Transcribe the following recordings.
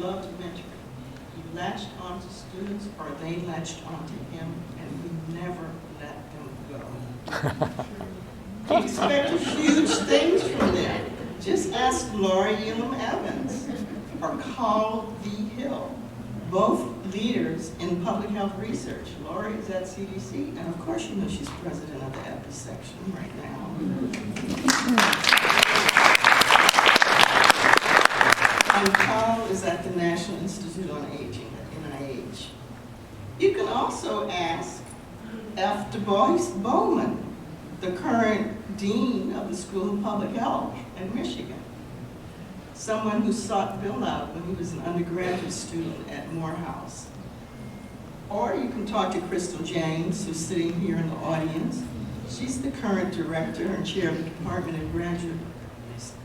loved mentoring. He latched onto students or they latched onto him, and we never let them go. He expected huge things from them. Just ask Laura Elam Evans or Carl V. Hill, both leaders in public health research. Laura is at CDC, and of course you know she's president of the APHA section right now. And Carl is at the National Institute on Aging at NIH. You can also ask F. Du Bois Bowman, the current dean of the School of Public Health in Michigan, someone who sought Bill out when he was an undergraduate student at Morehouse. Or you can talk to Crystal James, who's sitting here in the audience. She's the current director and chair of the Department of Graduate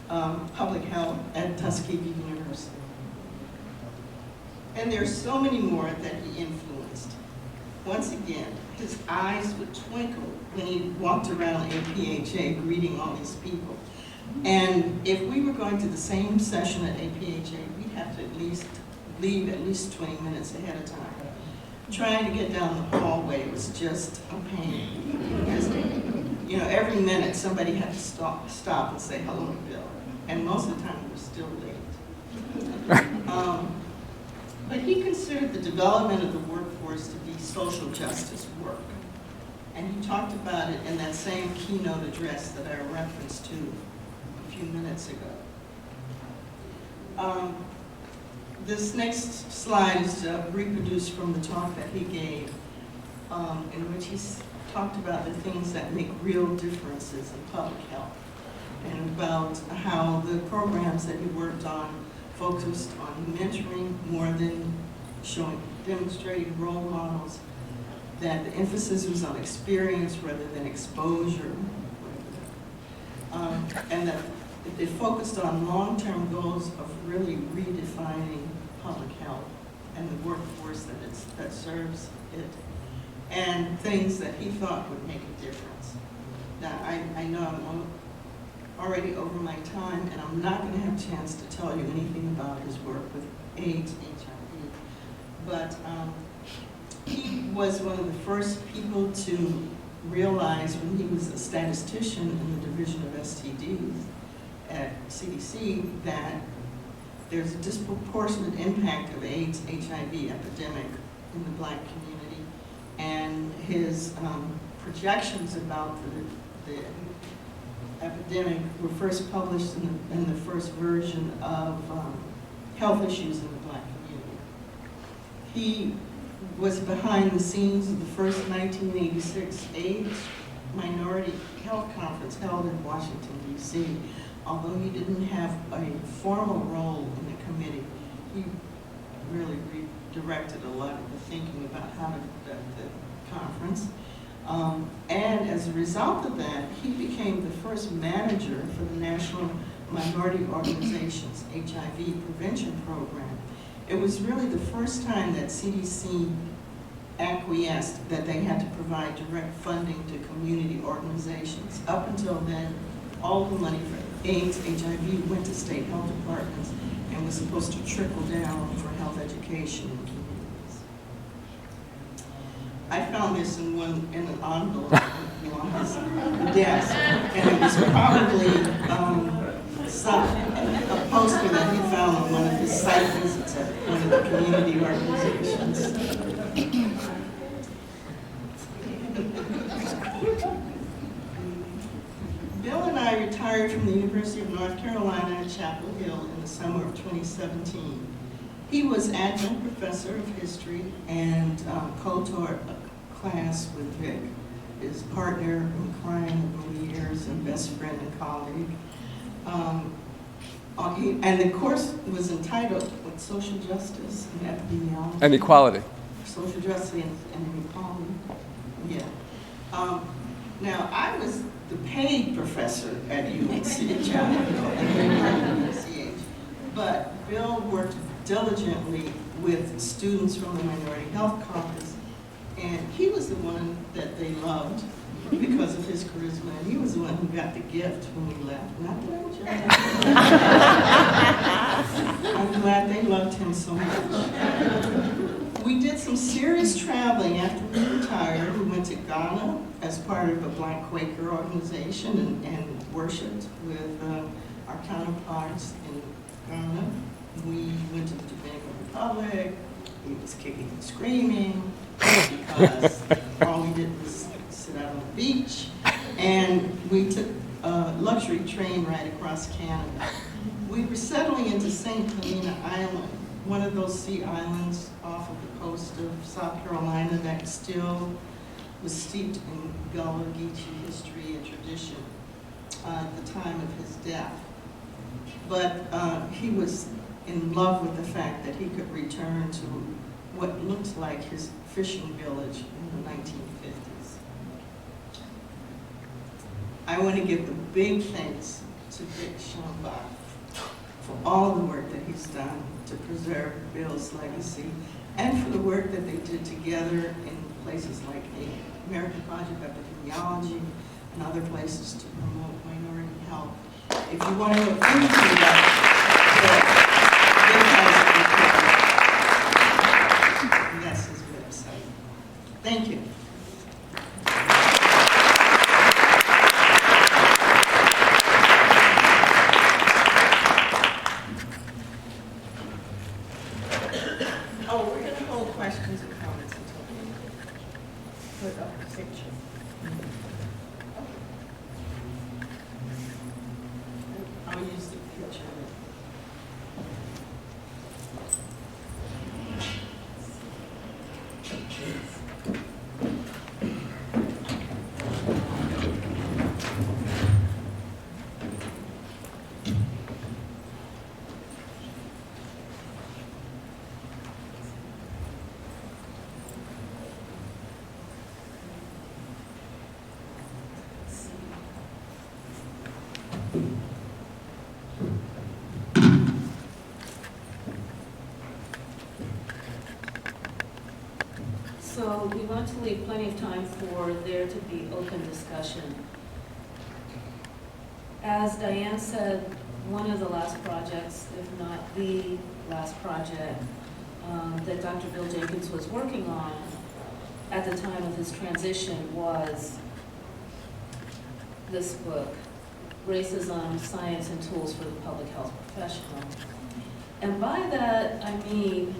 Public Health at Tuskegee University. And there's so many more that he influenced. Once again, his eyes would twinkle when he walked around APHA greeting all these people. And if we were going to the same session at APHA, we'd have to leave at least 20 minutes ahead of time. Trying to get down the hallway was just a pain. Because, you know, every minute somebody had to stop and say hello to Bill. And most of the time we were still late. But he considered the development of the workforce to be social justice work. And he talked about it in that same keynote address that I referenced to a few minutes ago. This next slide is reproduced from the talk that he gave, in which he talked about the things that make real differences in public health, and about how the programs that he worked on focused on mentoring more than demonstrating role models, that the emphasis was on experience rather than exposure, and that it focused on long-term goals of really redefining public health and the workforce that serves it, and things that he thought would make a difference. Now, I know I'm already over my time, and I'm not going to have a chance to tell you anything about his work with AIDS, HIV, but he was one of the first people to realize when he was a statistician in the Division of STDs at CDC that there's a disproportionate impact of AIDS, HIV epidemic in the Black community, and his projections about the epidemic were first published in the first version of Health Issues in the Black Community. He was behind the scenes of the first 1986 AIDS Minority Health Conference held in Washington, D.C. Although he didn't have a formal role in the committee, he really redirected a lot of the thinking about how to conduct the conference. And as a result of that, he became the first manager for the National Minority Organization's HIV prevention program. It was really the first time that CDC acquiesced that they had to provide direct funding to community organizations. Up until then, all the money for AIDS, HIV went to state health departments and was supposed to trickle down for health education in communities. I found this in an envelope on his desk, and it was probably a poster that he found on one of his site visits at one of the community organizations. Bill and I retired from the University of North Carolina at Chapel Hill in the summer of 2017. He was adjunct professor of history and co-taught a class with Vic, his partner in crime over the years and best friend and colleague. And the course was entitled with Social Justice and Epidemiology. And Equality. Social Justice and Equality, yeah. Now, I was the paid professor at UNC Chapel Hill, but Bill worked diligently with students from the Minority Health Caucus, and he was the one that they loved because of his charisma, and he was the one who got the gift when we left. Not that I'm I'm glad they loved him so much. We did some serious traveling after we retired. We went to Ghana as part of a Black Quaker organization and worshiped with our counterparts in Ghana. We went to the Dominican Republic. He was kicking and screaming because all we did was sit out on the beach. And we took a luxury train ride across Canada. We were settling into St. Helena Island, one of those sea islands off of the coast of South Carolina that still was steeped in Gullah Geechee history and tradition at the time of his death. But he was in love with the fact that he could return to what looked like his fishing village in the 1950s. I want to give a big thanks to Dick Schoenbach for all the work that he's done to preserve Bill's legacy and for the work that they did together in places like the American Project of Epidemiology and other places to promote minority health. If you want to know anything about Bill, that's his website. Thank you. Oh, we're going to hold questions and comments until we put up the picture. I'll use the picture. So we want to leave plenty of time for there to be open discussion. As Diane said, one of the last projects, if not the last project, that Dr. Bill Jenkins was working on at the time of his transition was this book, Racism, Science and Tools for the Public Health Professional. And by that I mean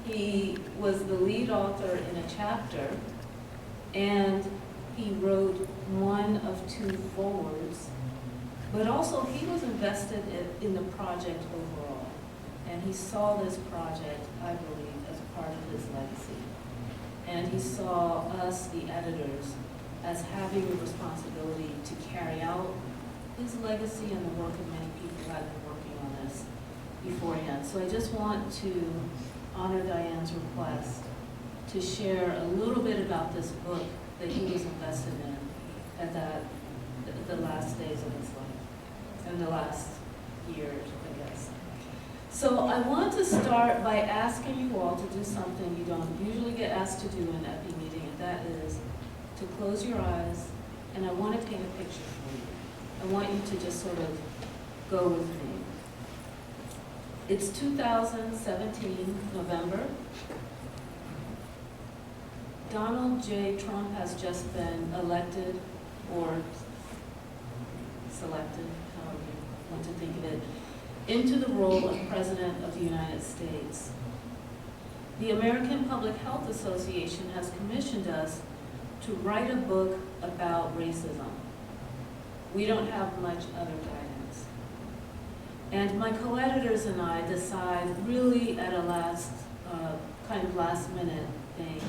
he was the lead author in a chapter, and he wrote one of two forewords, but also he was invested in the project overall. And he saw this project, I believe, as part of his legacy. And he saw us, the editors, as having the responsibility to carry out his legacy and the work of many people who had been working on this beforehand. So I just want to honor Diane's request to share a little bit about this book that he was invested in at the last days of his life, and the last years, I guess. So I want to start by asking you all to do something you don't usually get asked to do in an EPI meeting, and that is to close your eyes, and I want to paint a picture for you. I want you to just sort of go with me. It's 2017, November. Donald J. Trump has just been elected or selected, however you want to think of it, into the role of President of the United States. The American Public Health Association has commissioned us to write a book about racism. We don't have much other guidance. And my co-editors and I decide really at a kind of last minute thing,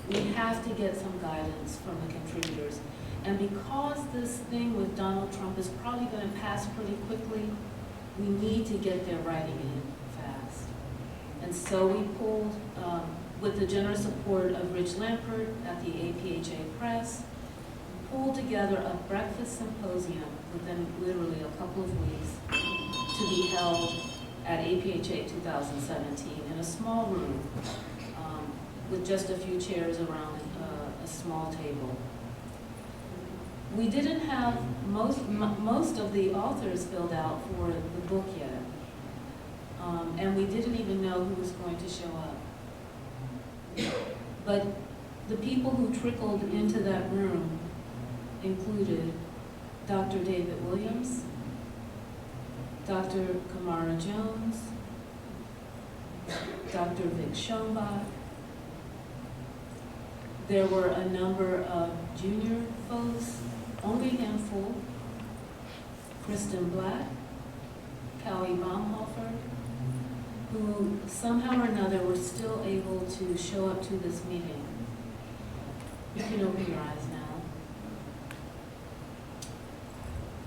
we have to get some guidance from the contributors. And because this thing with Donald Trump is probably going to pass pretty quickly, we need to get their writing in fast. And so we pulled, with the generous support of Rich Lampert at the APHA Press, pulled together a breakfast symposium within literally a couple of weeks to be held at APHA 2017 in a small room with just a few chairs around a small table. We didn't have most of the authors filled out for the book yet. And we didn't even know who was going to show up. But the people who trickled into that room included Dr. David Williams, Dr. Kamara Jones, Dr. Vic Schoenbach. There were a number of junior folks, only a handful, Kristen Black, Callie Baumhofer, who somehow or another were still able to show up to this meeting. You can open your eyes now.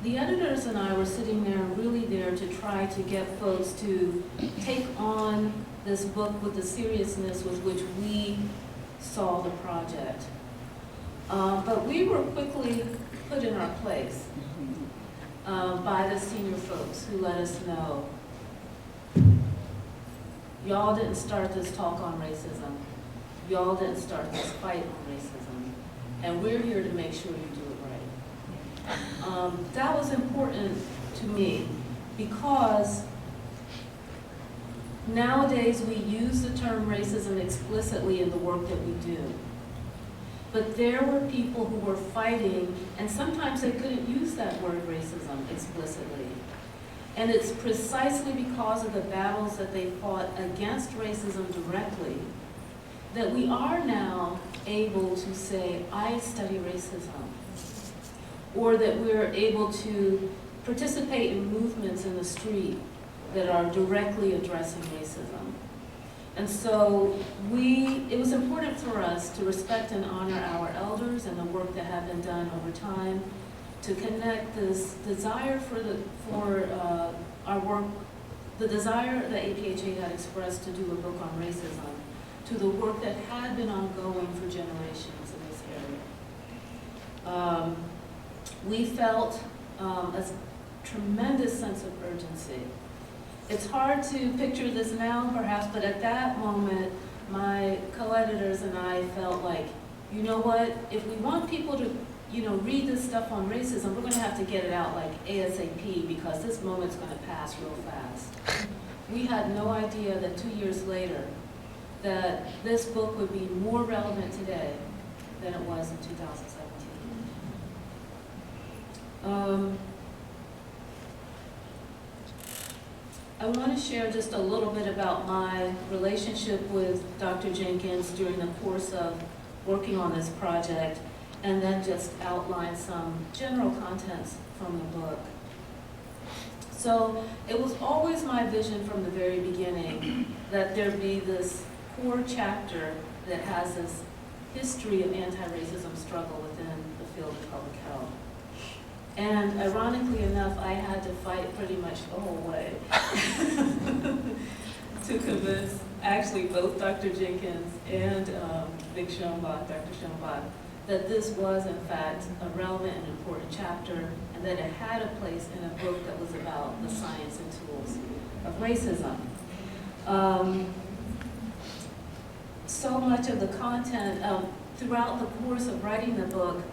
The editors and I were sitting there, really there to try to get folks to take on this book with the seriousness with which we saw the project. But we were quickly put in our place by the senior folks who let us know, y'all didn't start this talk on racism. Y'all didn't start this fight on racism. And we're here to make sure you do it right. That was important to me because nowadays we use the term racism explicitly in the work that we do. But there were people who were fighting, and sometimes they couldn't use that word racism explicitly. And it's precisely because of the battles that they fought against racism directly that we are now able to say, I study racism. Or that we're able to participate in movements in the street that are directly addressing racism. And so it was important for us to respect and honor our elders and the work that had been done over time, to connect this desire for our work, the desire that APHA had expressed to do a book on racism, to the work that had been ongoing for generations in this area. We felt a tremendous sense of urgency. It's hard to picture this now, perhaps, but at that moment, my co-editors and I felt like, you know what, if we want people to read this stuff on racism, we're going to have to get it out like ASAP because this moment's going to pass real fast. We had no idea that 2 years later that this book would be more relevant today than it was in 2017. I want to share just a little bit about my relationship with Dr. Jenkins during the course of working on this project, and then just outline some general contents from the book. So it was always my vision from the very beginning that there be this core chapter that has this history of anti-racism struggle within the field of public health. And ironically enough, I had to fight pretty much the whole way to convince actually both Dr. Jenkins and Vic Schoenbach, Dr. Schoenbach, that this was in fact a relevant and important chapter and that it had a place in a book that was about the science and tools of racism. So much of the content throughout the course of writing the book,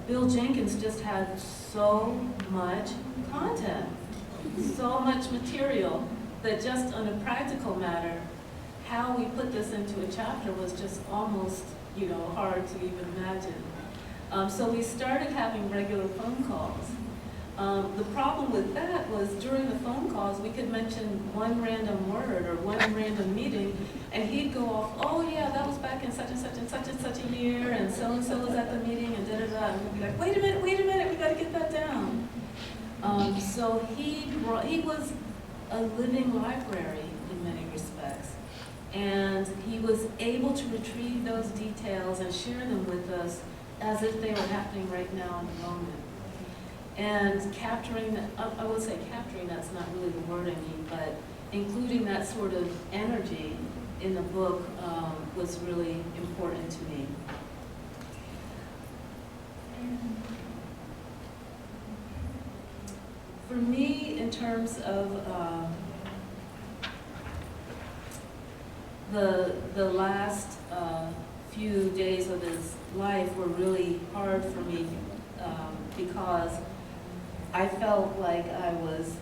Bill Jenkins just had so much content, so much material that just on a practical matter, how we put this into a chapter was just almost, hard to even imagine. So we started having regular phone calls. The problem with that was during the phone calls, we could mention one random word or one random meeting, and he'd go off, oh yeah, that was back in such and such and such and such a year, and so was at the meeting, and da-da-da, and we'd be like, wait a minute, we gotta get that down. So he was a living library in many respects, and he was able to retrieve those details and share them with us as if they were happening right now in the moment. And capturing, I would say capturing, that's not really the word I mean, but including that sort of energy in the book was really important to me. For me, in terms of the last few days of his life were really hard for me because I felt like I was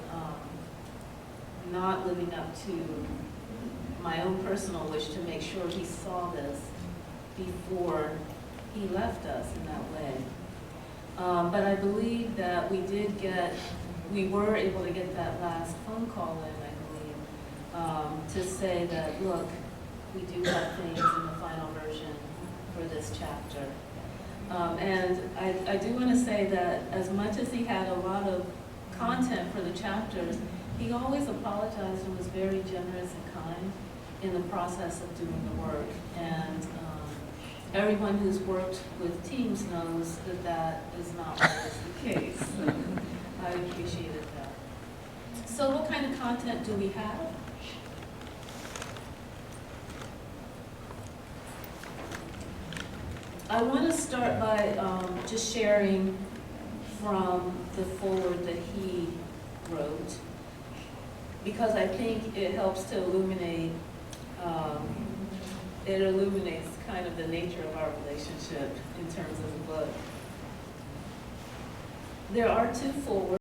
not living up to my own personal wish to make sure he saw this before he left us in that way. But I believe that we were able to get that last phone call in, I believe, to say that, look, we do have things in the final version for this chapter. And I do want to say that as much as he had a lot of content for the chapters, he always apologized and was very generous and kind in the process of doing the work. And everyone who's worked with teams knows that that is not always the case. So I appreciated that. So what kind of content do we have? I want to start by just sharing from the foreword that he wrote, because I think it helps to illuminate, it illuminates kind of the nature of our relationship in terms of the book. There are two forewords.